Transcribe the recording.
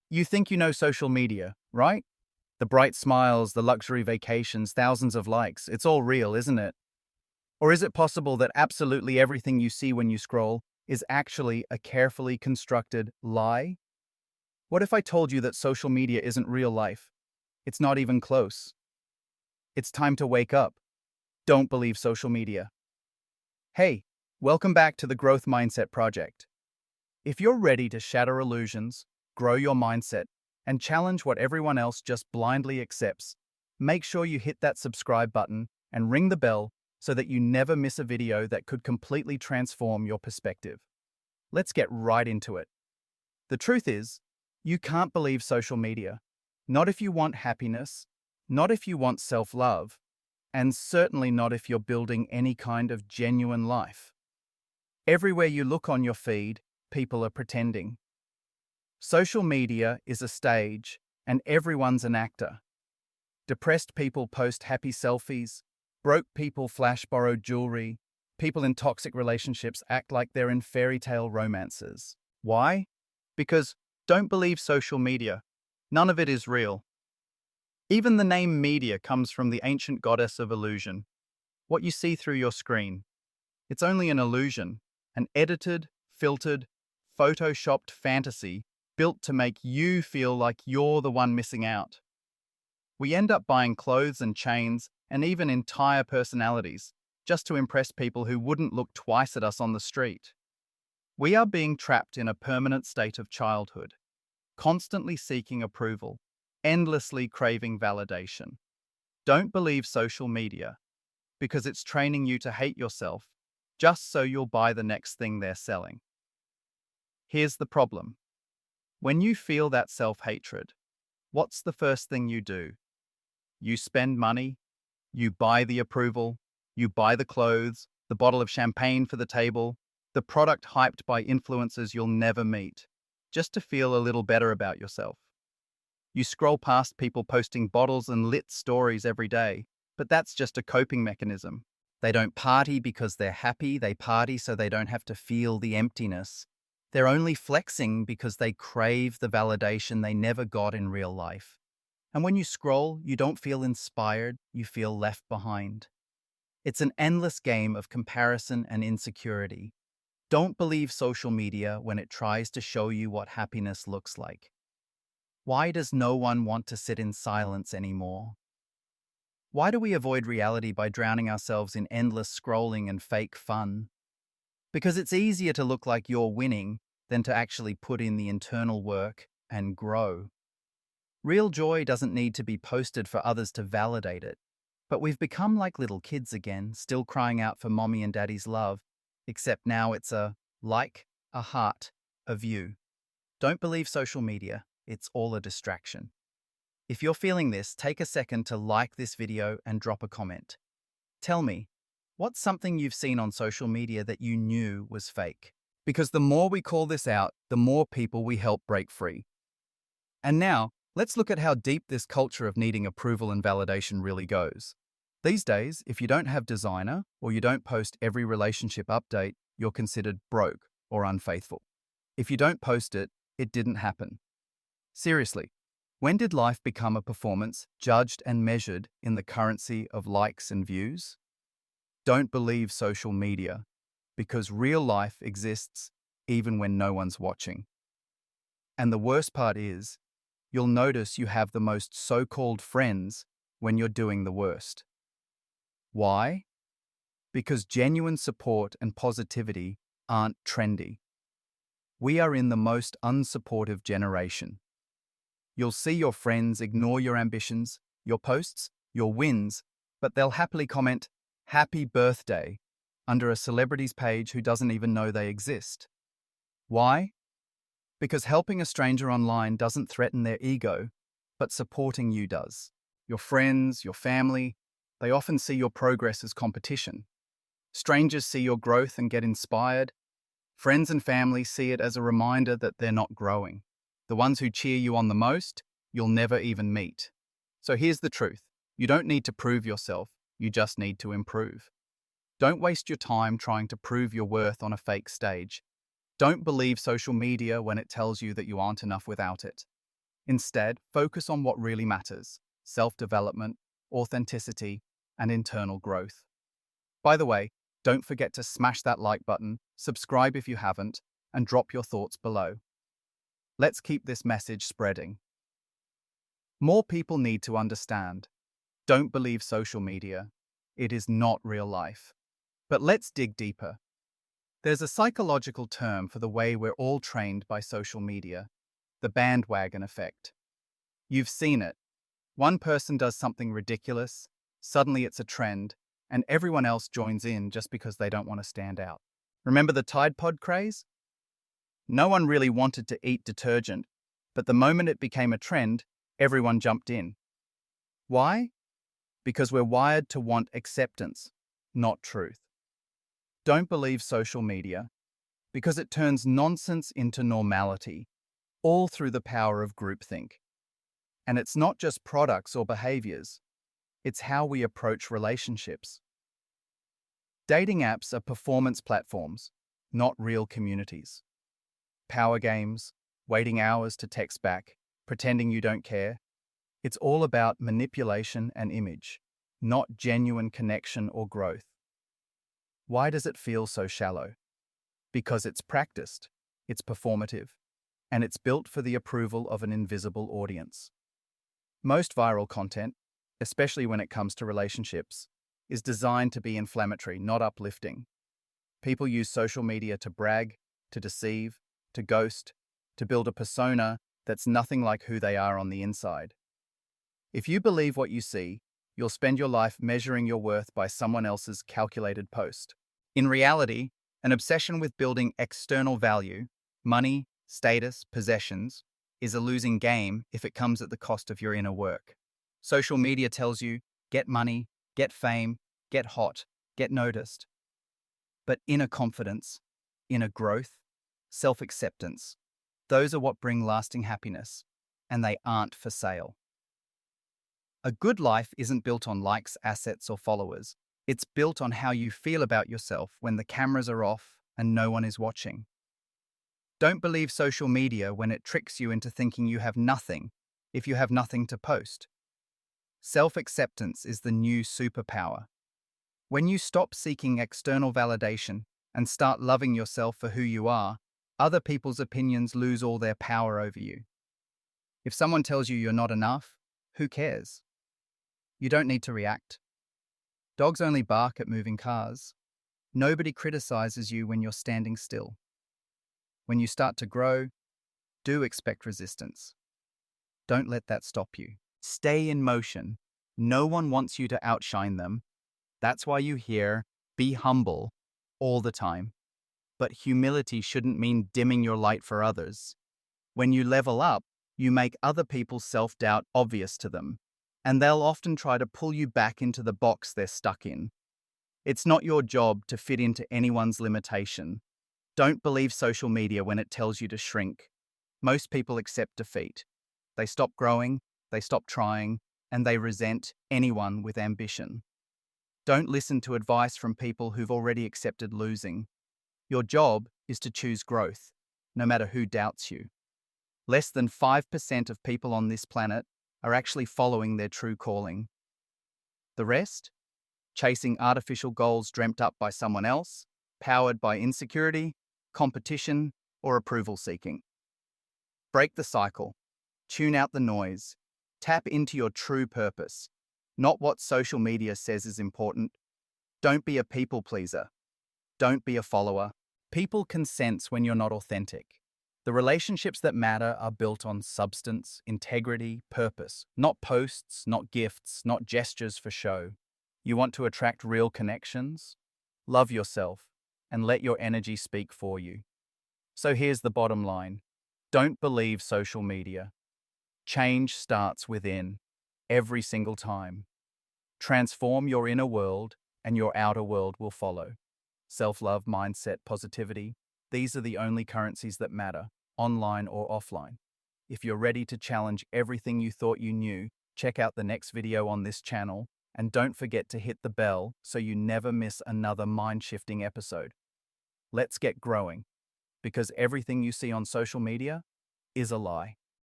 You think you know social media, right? The bright smiles, the luxury vacations, thousands of likes. It's all real, isn't it? Or is it possible that absolutely everything you see when you scroll is actually a carefully constructed lie? What if I told you that social media isn't real life? It's not even close. It's time to wake up. Don't believe social media. Hey, welcome back to the Growth Mindset Project. If you're ready to shatter illusions, grow your mindset, and challenge what everyone else just blindly accepts, make sure you hit that subscribe button and ring the bell so that you never miss a video that could completely transform your perspective. Let's get right into it. The truth is, you can't believe social media. Not if you want happiness, not if you want self-love, and certainly not if you're building any kind of genuine life. Everywhere you look on your feed, people are pretending. Social media is a stage, and everyone's an actor. Depressed people post happy selfies, broke people flash borrowed jewelry, people in toxic relationships act like they're in fairy tale romances. Why? Because don't believe social media. None of it is real. Even the name media comes from the ancient goddess of illusion. What you see through your screen. It's only an illusion, an edited, filtered, photoshopped fantasy built to make you feel like you're the one missing out. We end up buying clothes and chains and even entire personalities just to impress people who wouldn't look twice at us on the street. We are being trapped in a permanent state of childhood, constantly seeking approval, endlessly craving validation. Don't believe social media because it's training you to hate yourself just so you'll buy the next thing they're selling. Here's the problem. When you feel that self-hatred, what's the first thing you do? You spend money, you buy the approval, you buy the clothes, the bottle of champagne for the table, the product hyped by influencers you'll never meet, just to feel a little better about yourself. You scroll past people posting bottles and lit stories every day, but that's just a coping mechanism. They don't party because they're happy, they party so they don't have to feel the emptiness. They're only flexing because they crave the validation they never got in real life. And when you scroll, you don't feel inspired, you feel left behind. It's an endless game of comparison and insecurity. Don't believe social media when it tries to show you what happiness looks like. Why does no one want to sit in silence anymore? Why do we avoid reality by drowning ourselves in endless scrolling and fake fun? Because it's easier to look like you're winning than to actually put in the internal work and grow. Real joy doesn't need to be posted for others to validate it. But we've become like little kids again, still crying out for mommy and daddy's love, except now it's a like, a heart, a view. Don't believe social media, it's all a distraction. If you're feeling this, take a second to like this video and drop a comment. Tell me, what's something you've seen on social media that you knew was fake? Because the more we call this out, the more people we help break free. And now, let's look at how deep this culture of needing approval and validation really goes. These days, if you don't have designer or you don't post every relationship update, you're considered broke or unfaithful. If you don't post it, it didn't happen. Seriously, when did life become a performance judged and measured in the currency of likes and views? Don't believe social media, because real life exists even when no one's watching. And the worst part is, you'll notice you have the most so-called friends when you're doing the worst. Why? Because genuine support and positivity aren't trendy. We are in the most unsupportive generation. You'll see your friends ignore your ambitions, your posts, your wins, but they'll happily comment, "Happy birthday," under a celebrity's page who doesn't even know they exist. Why? Because helping a stranger online doesn't threaten their ego, but supporting you does. Your friends, your family, they often see your progress as competition. Strangers see your growth and get inspired. Friends and family see it as a reminder that they're not growing. The ones who cheer you on the most, you'll never even meet. So here's the truth. You don't need to prove yourself, you just need to improve. Don't waste your time trying to prove your worth on a fake stage. Don't believe social media when it tells you that you aren't enough without it. Instead, focus on what really matters: self-development, authenticity, and internal growth. By the way, don't forget to smash that like button, subscribe if you haven't, and drop your thoughts below. Let's keep this message spreading. More people need to understand. Don't believe social media. It is not real life. But let's dig deeper. There's a psychological term for the way we're all trained by social media: the bandwagon effect. You've seen it. One person does something ridiculous, suddenly it's a trend, and everyone else joins in just because they don't want to stand out. Remember the Tide Pod craze? No one really wanted to eat detergent, but the moment it became a trend, everyone jumped in. Why? Because we're wired to want acceptance, not truth. Don't believe social media, because it turns nonsense into normality, all through the power of groupthink. And it's not just products or behaviors, it's how we approach relationships. Dating apps are performance platforms, not real communities. Power games, waiting hours to text back, pretending you don't care. It's all about manipulation and image, not genuine connection or growth. Why does it feel so shallow? Because it's practiced, it's performative, and it's built for the approval of an invisible audience. Most viral content, especially when it comes to relationships, is designed to be inflammatory, not uplifting. People use social media to brag, to deceive, to ghost, to build a persona that's nothing like who they are on the inside. If you believe what you see, you'll spend your life measuring your worth by someone else's calculated post. In reality, an obsession with building external value, money, status, possessions, is a losing game if it comes at the cost of your inner work. Social media tells you, get money, get fame, get hot, get noticed. But inner confidence, inner growth, self-acceptance, those are what bring lasting happiness, and they aren't for sale. A good life isn't built on likes, assets, or followers. It's built on how you feel about yourself when the cameras are off and no one is watching. Don't believe social media when it tricks you into thinking you have nothing if you have nothing to post. Self-acceptance is the new superpower. When you stop seeking external validation and start loving yourself for who you are, other people's opinions lose all their power over you. If someone tells you you're not enough, who cares? You don't need to react. Dogs only bark at moving cars. Nobody criticizes you when you're standing still. When you start to grow, do expect resistance. Don't let that stop you. Stay in motion. No one wants you to outshine them. That's why you hear, be humble, all the time. But humility shouldn't mean dimming your light for others. When you level up, you make other people's self-doubt obvious to them, and they'll often try to pull you back into the box they're stuck in. It's not your job to fit into anyone's limitation. Don't believe social media when it tells you to shrink. Most people accept defeat. They stop growing, they stop trying, and they resent anyone with ambition. Don't listen to advice from people who've already accepted losing. Your job is to choose growth, no matter who doubts you. Less than 5% of people on this planet are actually following their true calling. The rest? Chasing artificial goals dreamt up by someone else, powered by insecurity, competition, or approval seeking. Break the cycle. Tune out the noise. Tap into your true purpose, not what social media says is important. Don't be a people pleaser. Don't be a follower. People can sense when you're not authentic. The relationships that matter are built on substance, integrity, purpose, not posts, not gifts, not gestures for show. You want to attract real connections? Love yourself and let your energy speak for you. So here's the bottom line. Don't believe social media. Change starts within, every single time. Transform your inner world and your outer world will follow. Self-love, mindset, positivity, these are the only currencies that matter, online or offline. If you're ready to challenge everything you thought you knew, check out the next video on this channel, and don't forget to hit the bell so you never miss another mind-shifting episode. Let's get growing, because everything you see on social media is a lie.